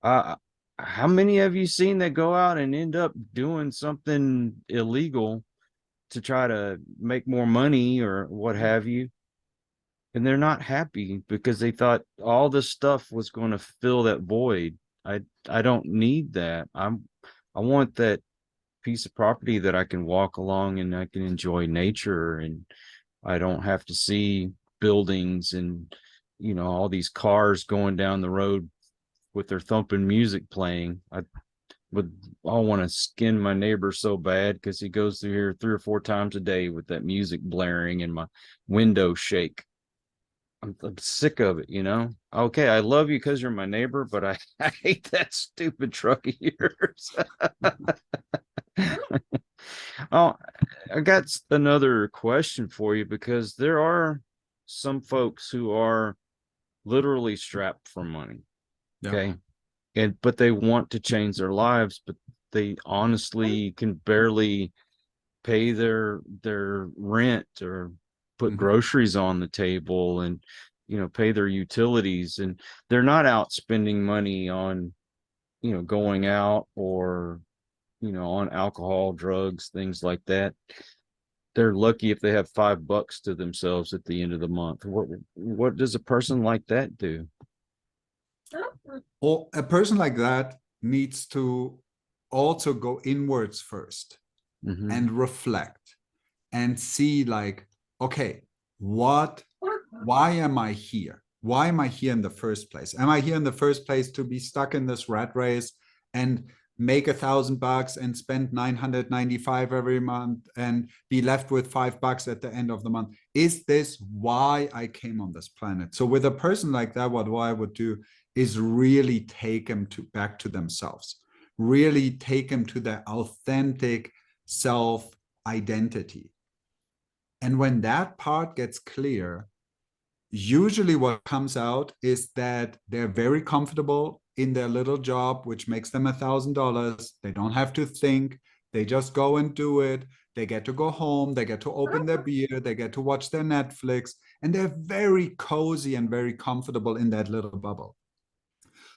How many have you seen that go out and end up doing something illegal to try to make more money or what have you. And they're not happy because they thought all this stuff was going to fill that void. I don't need that. I want that piece of property that I can walk along and I can enjoy nature, and I don't have to see buildings and, you know, all these cars going down the road with their thumping music playing. I want to skin my neighbor so bad because he goes through here 3 or 4 times a day with that music blaring and my window shake. I'm sick of it, you know. Okay, I love you because you're my neighbor, but I hate that stupid truck of yours. Oh, I got another question for you, because there are some folks who are literally strapped for money. Yeah. Okay. But they want to change their lives, but they honestly can barely pay their rent or put groceries on the table and, you know, pay their utilities, and they're not out spending money on, you know, going out or, you know, on alcohol, drugs, things like that. They're lucky if they have $5 to themselves at the end of the month. What does a person like that do? Or a person like that needs to also go inwards first and reflect and see, like, okay, why am I here? Why am I here in the first place? Am I here in the first place to be stuck in this rat race and make $1,000 and spend 995 every month and be left with $5 at the end of the month? Is this why I came on this planet? So with a person like that, what I would do is really take them back to themselves, really take them to their authentic self identity. And when that part gets clear, usually what comes out is that they're very comfortable in their little job, which makes them $1,000. They don't have to think. They just go and do it. They get to go home. They get to open their beer. They get to watch their Netflix. And they're very cozy and very comfortable in that little bubble.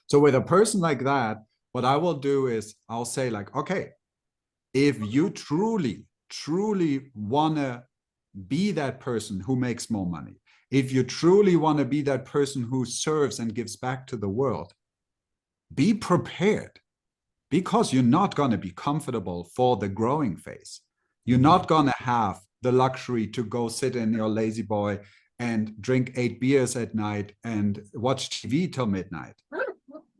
So with a person like that, what I will do is I'll say, like, okay, if you truly, truly want to be that person who makes more money, if you truly want to be that person who serves and gives back to the world, be prepared, because you're not going to be comfortable for the growing phase. You're not going to have the luxury to go sit in your lazy boy and drink 8 beers at night and watch TV till midnight,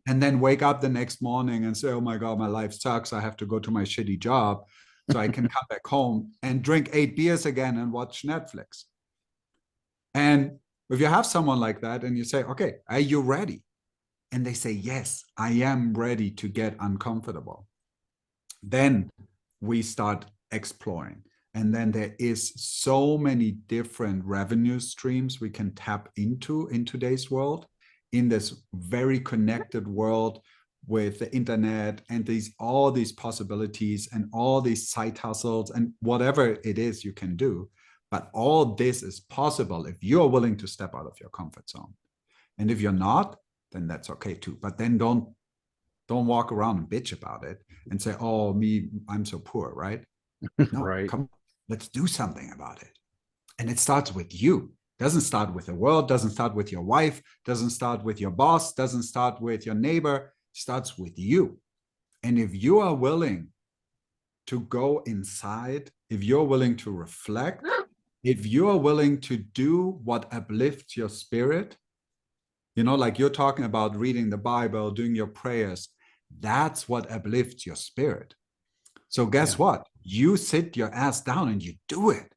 and then wake up the next morning and say, oh my God, my life sucks. I have to go to my shitty job so I can come back home and drink 8 beers again and watch Netflix. And if you have someone like that and you say, okay, are you ready? And they say, yes, I am ready to get uncomfortable. Then we start exploring. And then there is so many different revenue streams we can tap into in today's world, in this very connected world with the internet and all these possibilities and all these side hustles and whatever it is you can do. But all this is possible if you're willing to step out of your comfort zone. And if you're not, then that's okay too. But then don't walk around and bitch about it and say, oh, I'm so poor, right? No, Right. come on, let's do something about it. And it starts with you. Doesn't start with the world, doesn't start with your wife, doesn't start with your boss, doesn't start with your neighbor, starts with you. And if you are willing to go inside, if you're willing to reflect, if you are willing to do what uplifts your spirit, you know, like you're talking about reading the Bible, doing your prayers, that's what uplifts your spirit. So guess what? You sit your ass down and you do it.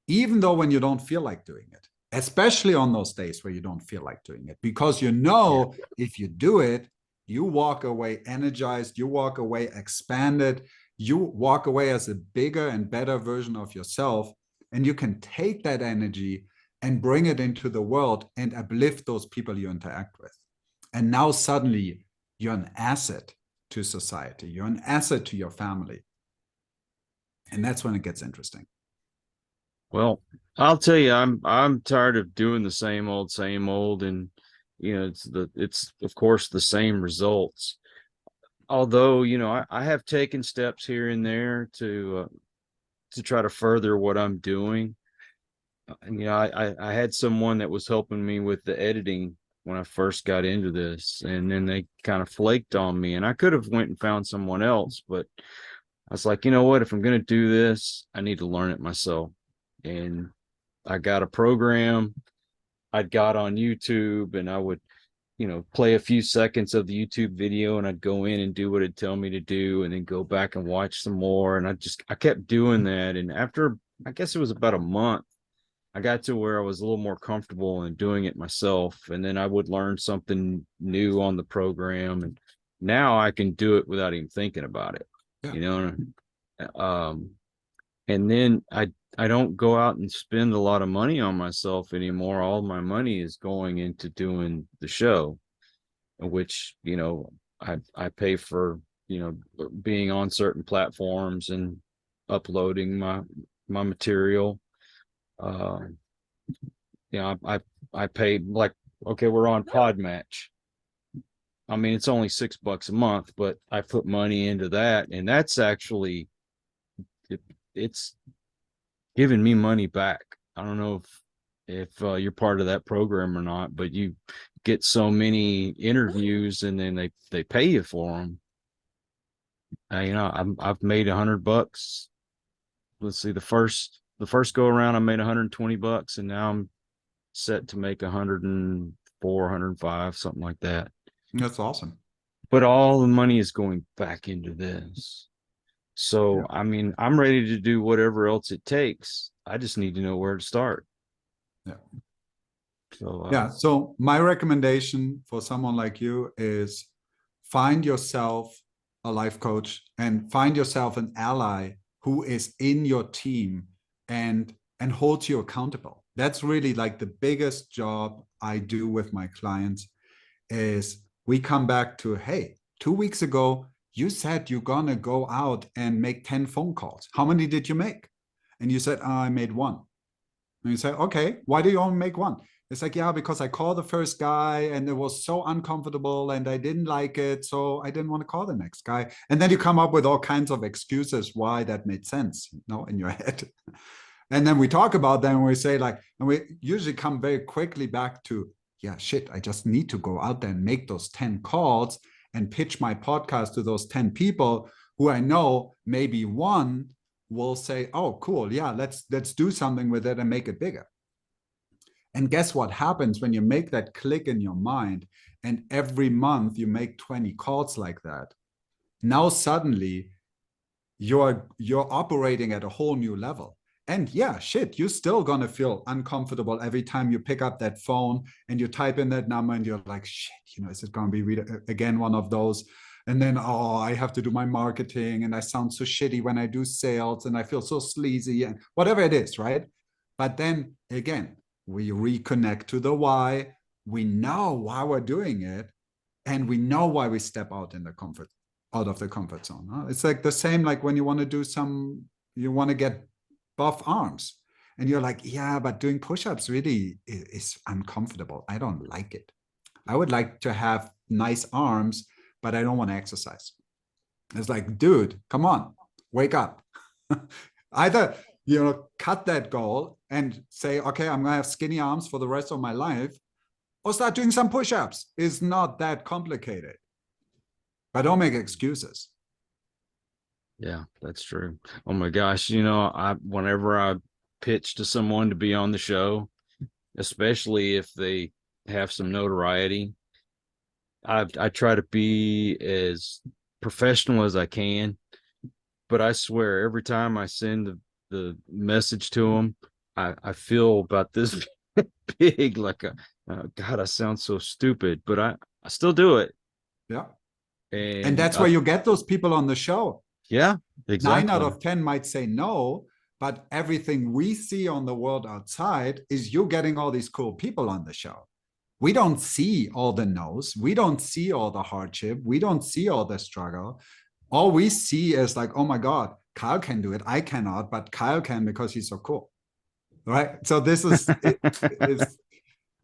Even though when you don't feel like doing it, especially on those days where you don't feel like doing it, because you know, if you do it, you walk away energized, you walk away expanded, you walk away as a bigger and better version of yourself, and you can take that energy and bring it into the world and uplift those people you interact with. And now suddenly you're an asset to society, you're an asset to your family. And that's when it gets interesting. Well, I'll tell you, I'm tired of doing the same old, and you know, it's of course the same results. Although, you know, I have taken steps here and there to to try to further what I'm doing. And, I had someone that was helping me with the editing when I first got into this, and then they kind of flaked on me, and I could have went and found someone else, but I was like, you know what, if I'm going to do this, I need to learn it myself. And I got a program I'd got on YouTube, and I would, play a few seconds of the YouTube video, and I'd go in and do what it'd tell me to do, and then go back and watch some more. And I kept doing that. And after, I guess it was about a month, I got to where I was a little more comfortable in doing it myself. And then I would learn something new on the program. And now I can do it without even thinking about it, Yeah. And then I don't go out and spend a lot of money on myself anymore. All my money is going into doing the show, which, I pay for, being on certain platforms and uploading my material. I pay, like, okay, we're on Podmatch. I mean, it's only $6 a month, but I put money into that, and that's actually, it's giving me money back. I don't know if you're part of that program or not, but you get so many interviews, and then they pay you for them. I've made $100. Let's see, the first go around, I made $120, and now I'm set to make 104, 105, something like that. That's awesome. But all the money is going back into this. So, I mean, I'm ready to do whatever else it takes. I just need to know where to start. Yeah. So, So my recommendation for someone like you is find yourself a life coach, and find yourself an ally who is in your team and holds you accountable. That's really like the biggest job I do with my clients. Is we come back to, hey, 2 weeks ago, you said you're going to go out and make 10 phone calls. How many did you make? And you said, I made one. And you say, okay, why do you only make one? It's like, yeah, because I called the first guy and it was so uncomfortable and I didn't like it. So I didn't want to call the next guy. And then you come up with all kinds of excuses why that made sense, in your head. And then we talk about them and we say, like, and we usually come very quickly back to, yeah, shit, I just need to go out there and make those 10 calls and pitch my podcast to those 10 people who I know maybe one will say, oh, cool, yeah, let's do something with it and make it bigger. And guess what happens when you make that click in your mind, and every month you make 20 calls like that? Now suddenly you're operating at a whole new level. And yeah, shit, you're still going to feel uncomfortable every time you pick up that phone and you type in that number and you're like, shit, is it going to be again one of those? And then, oh, I have to do my marketing and I sound so shitty when I do sales and I feel so sleazy and whatever it is, right? But then again, we reconnect to the why. We know why we're doing it, and we know why we step out of the comfort zone. Huh? It's like the same, like when you want to get buff arms and you're like, yeah, but doing push-ups really is uncomfortable. I don't like it. I would like to have nice arms, but I don't want to exercise. It's like, dude, come on, wake up. Either, cut that goal and say, okay, I'm going to have skinny arms for the rest of my life, or start doing some push-ups. It's not that complicated. But don't make excuses. yeah, that's true. Oh my gosh. Whenever I pitch to someone to be on the show, especially if they have some notoriety, I try to be as professional as I can, but I swear every time I send the message to them, I feel about this big, like God, I sound so stupid, but I still do it. Yeah. And that's where you get those people on the show. Yeah, exactly. 9 out of 10 might say no, but everything we see on the world outside is you getting all these cool people on the show. We don't see all the no's. We don't see all the hardship. We don't see all the struggle. All we see is like, oh my God, Kyle can do it. I cannot, but Kyle can because he's so cool. Right? So this is,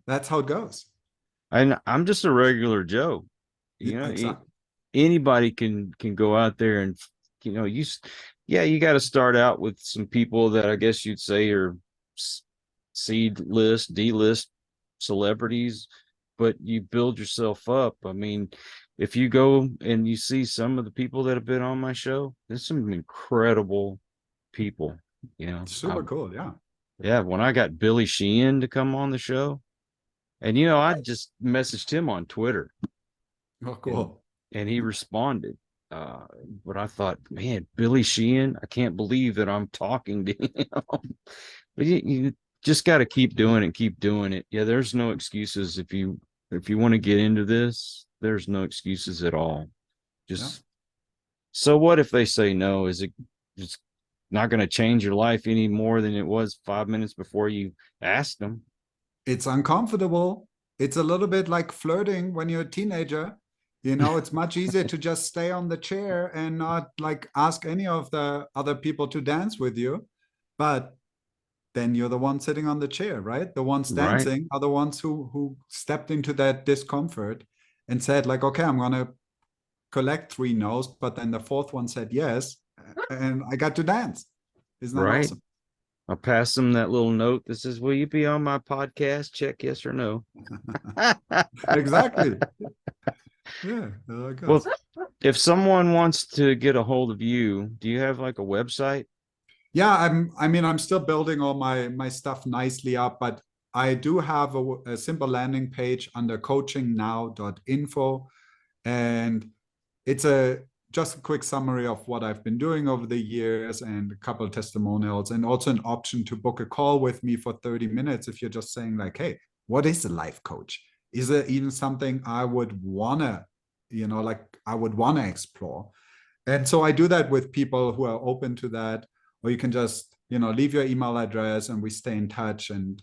that's how it goes. And I'm just a regular Joe. Exactly. Anybody can go out there and, yeah, you got to start out with some people that I guess you'd say are C list, D list celebrities, but you build yourself up. I mean, if you go and you see some of the people that have been on my show, there's some incredible people, you know. Super cool. Yeah. Yeah, when I got Billy Sheehan to come on the show, and I just messaged him on Twitter. Oh, cool. And he responded. But I thought, man, Billy Sheehan, I can't believe that I'm talking to him. But you just got to keep doing it. Yeah, there's no excuses if you want to get into this. There's no excuses at all. So what if they say no? Is it just not going to change your life any more than it was 5 minutes before you asked them? It's uncomfortable. It's a little bit like flirting when you're a teenager. It's much easier to just stay on the chair and not like ask any of the other people to dance with you. But then you're the one sitting on the chair, right? The ones dancing are the ones who stepped into that discomfort and said like, okay, I'm going to collect 3 no's, but then the 4th one said yes, and I got to dance. Isn't that awesome? I'll pass them that little note that says, will you be on my podcast? Check yes or no. Exactly. Yeah. Well, if someone wants to get a hold of you, do you have like a website? Yeah, I'm still building all my stuff nicely up, but I do have a simple landing page under coachingnow.info, and it's just a quick summary of what I've been doing over the years and a couple of testimonials, and also an option to book a call with me for 30 minutes if you're just saying like, hey, what is a life coach? Is it even something I would wanna, I would wanna explore? And so I do that with people who are open to that, or you can just, leave your email address and we stay in touch and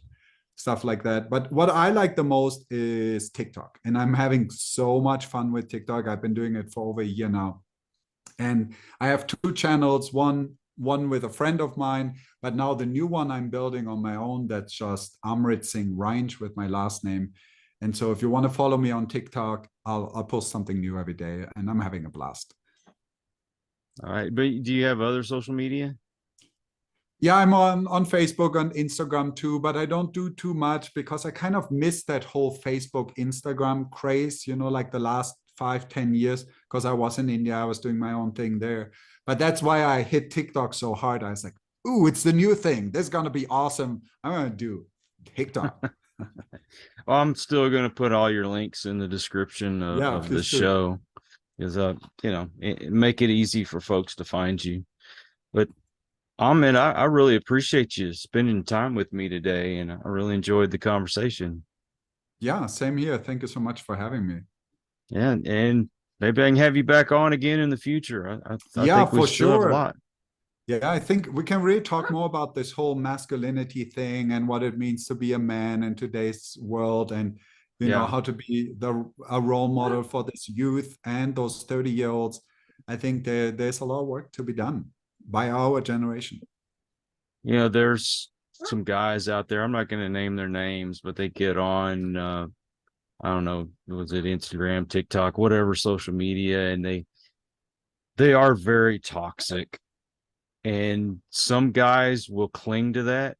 stuff like that. But what I like the most is TikTok, and I'm having so much fun with TikTok. I've been doing it for over a year now. And I have 2 channels, one with a friend of mine, but now the new one I'm building on my own, that's just Amrit Singh with my last name. And so if you want to follow me on TikTok, I'll post something new every day, and I'm having a blast. All right. But do you have other social media? Yeah, I'm on Facebook and Instagram too, but I don't do too much because I kind of missed that whole Facebook, Instagram craze, like the last 5-10 years, because I was in India, I was doing my own thing there. But that's why I hit TikTok so hard. I was like, ooh, it's the new thing. This is going to be awesome. I'm going to do TikTok. Well, I'm still going to put all your links in the description of the show, because make it easy for folks to find you. But Amit, I really appreciate you spending time with me today, and I really enjoyed the conversation. Yeah, same here. Thank you so much for having me. Yeah, and maybe I can have you back on again in the future. I think we for still have a lot. Yeah, I think we can really talk more about this whole masculinity thing and what it means to be a man in today's world, and how to be a role model for this youth and those 30-year-olds. I think there's a lot of work to be done by our generation. There's some guys out there, I'm not going to name their names, but they get on I don't know, was it Instagram, TikTok, whatever social media, and they are very toxic. And some guys will cling to that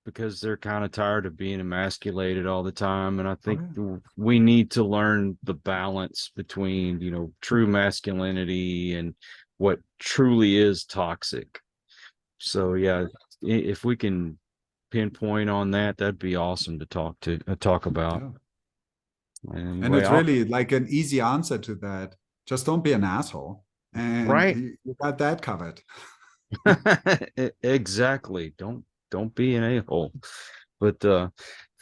because they're kind of tired of being emasculated all the time. And I think we need to learn the balance between, true masculinity and what truly is toxic. So yeah, if we can pinpoint on that, that'd be awesome to talk about. Yeah. Anyway, and it's really like an easy answer to that. Just don't be an asshole, and you got that covered. Exactly. Don't be an a-hole. But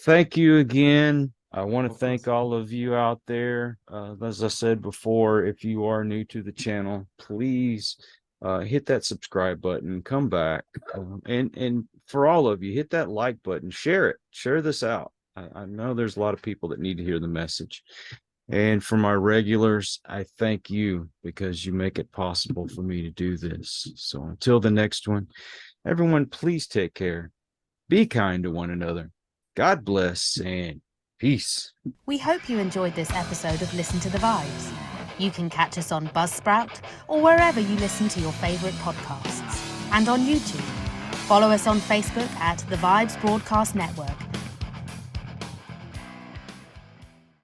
thank you again. I want to thank all of you out there. As I said before, if you are new to the channel, please hit that subscribe button, come back, and for all of you, hit that like button, share this out. I know there's a lot of people that need to hear the message. And for my regulars, I thank you because you make it possible for me to do this. So until the next one, everyone, please take care. Be kind to one another. God bless and peace. We hope you enjoyed this episode of Listen to the Vibes. You can catch us on Buzzsprout or wherever you listen to your favorite podcasts. and on YouTube. Follow us on Facebook at The Vibes Broadcast Network